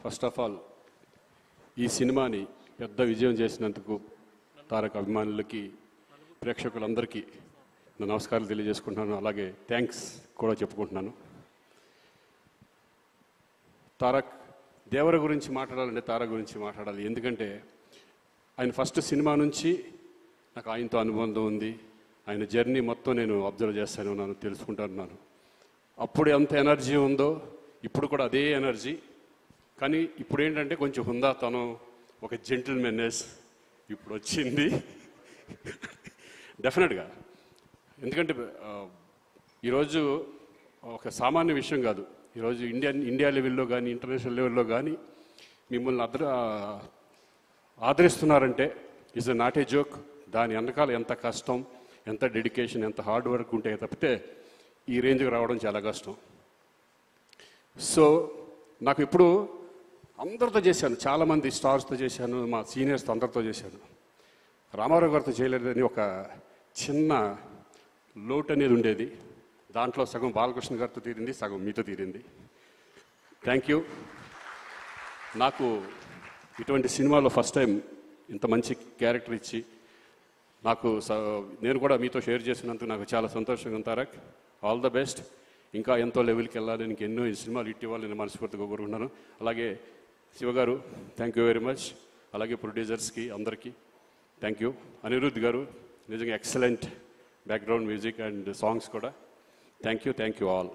First of all ఈ సినిమాని పెద్ద విజయం చేసినందుకు తారక్ అభిమానులకి ప్రేక్షకులందరికీ నా నమస్కారాలు తెలియజేసుకుంటున్నాను. అలాగే థ్యాంక్స్ కూడా చెప్పుకుంటున్నాను. తారక్ దేవర గురించి మాట్లాడాలంటే తారక్ గురించి మాట్లాడాలి. ఎందుకంటే ఆయన ఫస్ట్ సినిమా నుంచి నాకు ఆయనతో అనుబంధం ఉంది. ఆయన జర్నీ మొత్తం నేను అబ్జర్వ్ చేస్తాను ఉన్నాను, తెలుసుకుంటున్నాను. అప్పుడు ఎంత ఎనర్జీ ఉందో ఇప్పుడు కూడా అదే ఎనర్జీ. కానీ ఇప్పుడు ఏంటంటే కొంచెం హుందాతనం, ఒక జెంటిల్మెన్నెస్ ఇప్పుడు వచ్చింది డెఫినెట్గా. ఎందుకంటే ఈరోజు ఒక సామాన్య విషయం కాదు. ఈరోజు ఇండియా లెవెల్లో కానీ ఇంటర్నేషనల్ లెవెల్లో కానీ మిమ్మల్ని ఆదరిస్తున్నారంటే ఈజ్ నాట్ ఏ జోక్. దాని వెనకాల ఎంత కష్టం, ఎంత డెడికేషన్, ఎంత హార్డ్ వర్క్ ఉంటే తప్పితే ఈ రేంజ్కి రావడం చాలా కష్టం. సో నాకు ఇప్పుడు అందరితో చేశాను, చాలామంది స్టార్స్తో చేశాను, మా సీనియర్స్తో అందరితో చేశాను. రామారావు గారితో చేయలేదని ఒక చిన్న లోటు అనేది ఉండేది. దాంట్లో సగం బాలకృష్ణ గారితో తీరింది, సగం మీతో తీరింది. Thank you. నాకు ఇటువంటి సినిమాలో ఫస్ట్ టైం ఇంత మంచి క్యారెక్టర్ ఇచ్చి నాకు నేను కూడా మీతో షేర్ చేసినందుకు నాకు చాలా సంతోషంగా ఉంది. Tarak, all the best. ఇంకా ఎంతో లెవెల్కి వెళ్ళాలి, ఇంక ఎన్నో సినిమాలు ఇట్టి ఇవ్వాలి నేను మనస్ఫూర్తిగా కోరుకుంటున్నాను. అలాగే శివగారు థ్యాంక్ యూ వెరీ మచ్. అలాగే ప్రొడ్యూసర్స్కి అందరికీ థ్యాంక్ యూ. అనిరుద్ధ్ గారు నిజంగా excellent background music and songs కూడా థ్యాంక్ యూ ఆల్.